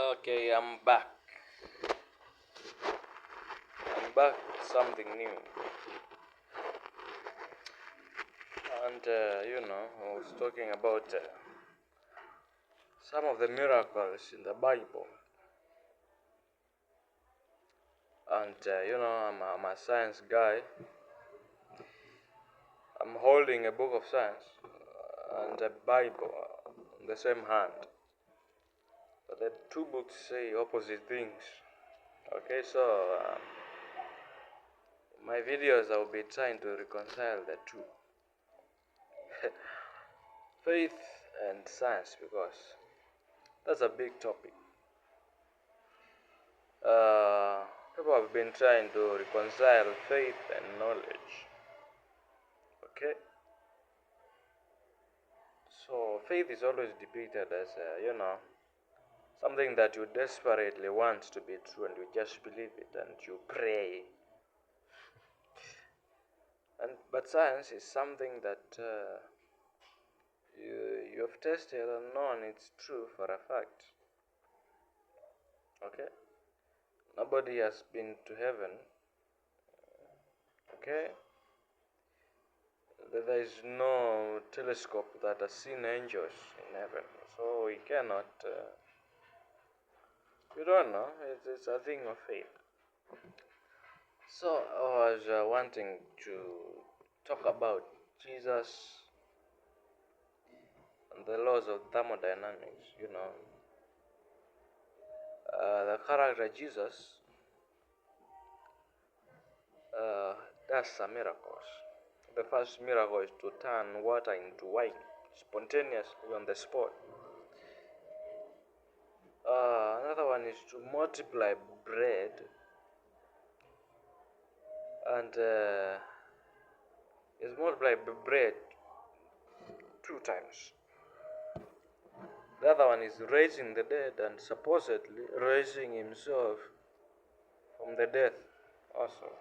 Okay, I'm back. I'm back with something new. And, I was talking about some of the miracles in the Bible. And, I'm a science guy. I'm holding a book of science and a Bible in the same hand. But the two books say opposite things. Okay, so my videos I will be trying to reconcile the two. Faith and science, because that's a big topic. People have been trying to reconcile faith and knowledge. Okay? So, faith is always depicted as, something that you desperately want to be true and you just believe it and you pray. But science is something that you have tested and known it's true for a fact. Okay? Nobody has been to heaven. Okay? There is no telescope that has seen angels in heaven. So we cannot, you don't know, it's a thing of faith. So I was wanting to talk about Jesus and the laws of thermodynamics, the character Jesus does some miracles. The first miracle is to turn water into wine spontaneously on the spot. Another one is to multiply bread and is multiplied bread 2 times. The other one is raising the dead and supposedly raising himself from the death also.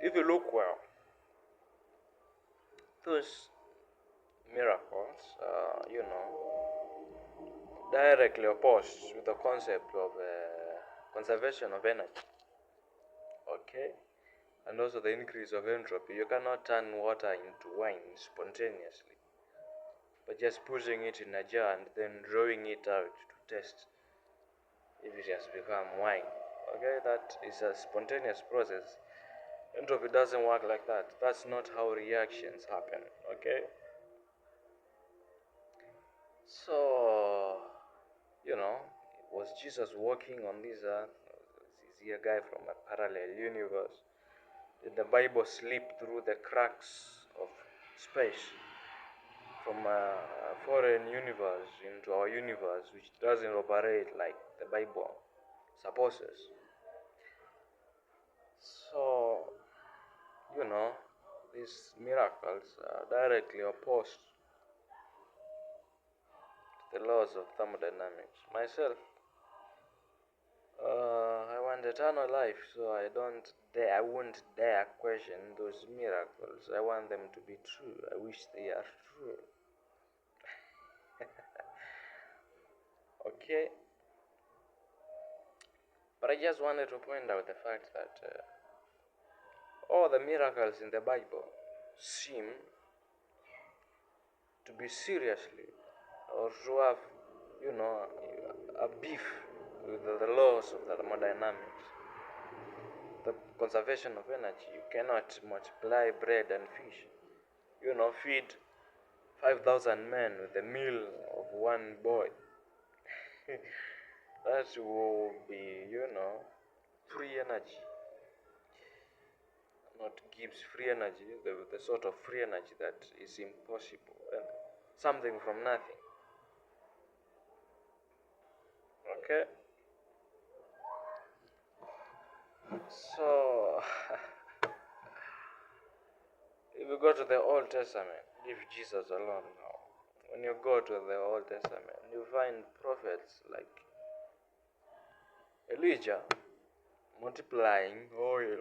If you look well, those miracles, directly opposed with the concept of conservation of energy. Okay? And also the increase of entropy. You cannot turn water into wine spontaneously, but just putting it in a jar and then drawing it out to test if it has become wine. Okay, that is a spontaneous process. Entropy doesn't work like that. That's not how reactions happen. Okay? So, was Jesus walking on this earth? Is he a guy from a parallel universe? Did the Bible slip through the cracks of space from a foreign universe into our universe, which doesn't operate like the Bible supposes? So, these miracles are directly opposed to the laws of thermodynamics. Myself, I want eternal life, so I won't dare question those miracles. I want them to be true. I wish they are true. Okay? But I just wanted to point out the fact that all the miracles in the Bible seem to be seriously or to have, a beef with the laws of thermodynamics. The conservation of energy. You cannot multiply bread and fish. Feed 5,000 men with a meal of one boy. That will be, free energy. Not gives free energy, the sort of free energy that is impossible. And something from nothing. Okay? So, if you go to the Old Testament, leave Jesus alone now. When you go to the Old Testament, you find prophets like Elijah multiplying oil,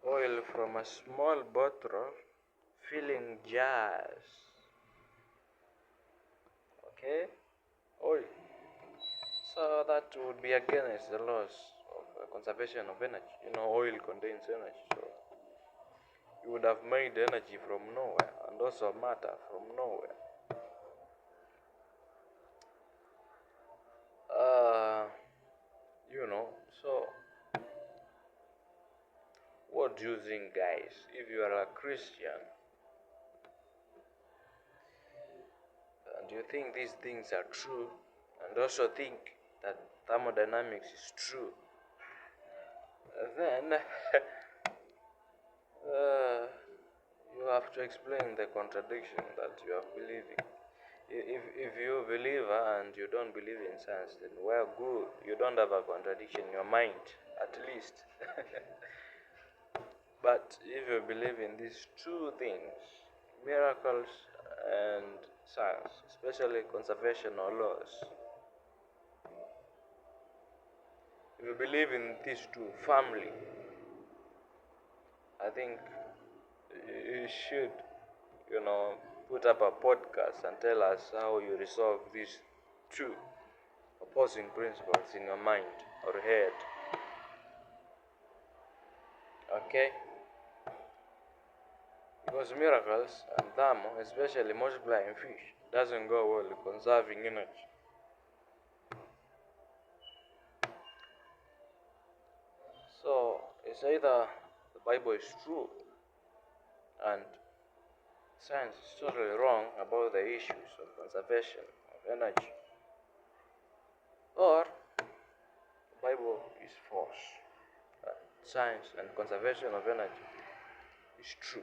oil from a small bottle feeling jazz. Okay? Oil. So that would be against the laws of conservation of energy. Oil contains energy, so you would have made energy from nowhere and also matter from nowhere. So what do you think, guys? If you are a Christian, and you think these things are true, and also think that thermodynamics is true, then you have to explain the contradiction that you are believing. If you're a believer and you don't believe in science, then well, good. You don't have a contradiction in your mind, at least. But if you believe in these two things, miracles and science, especially conservational laws, if you believe in these two firmly, I think you should, put up a podcast and tell us how you resolve these two opposing principles in your mind or head. Okay? Because miracles and thermo, especially multiplying fish, doesn't go well with conserving energy. So it's either the Bible is true and science is totally wrong about the issues of conservation of energy, or the Bible is false. Science and conservation of energy is true.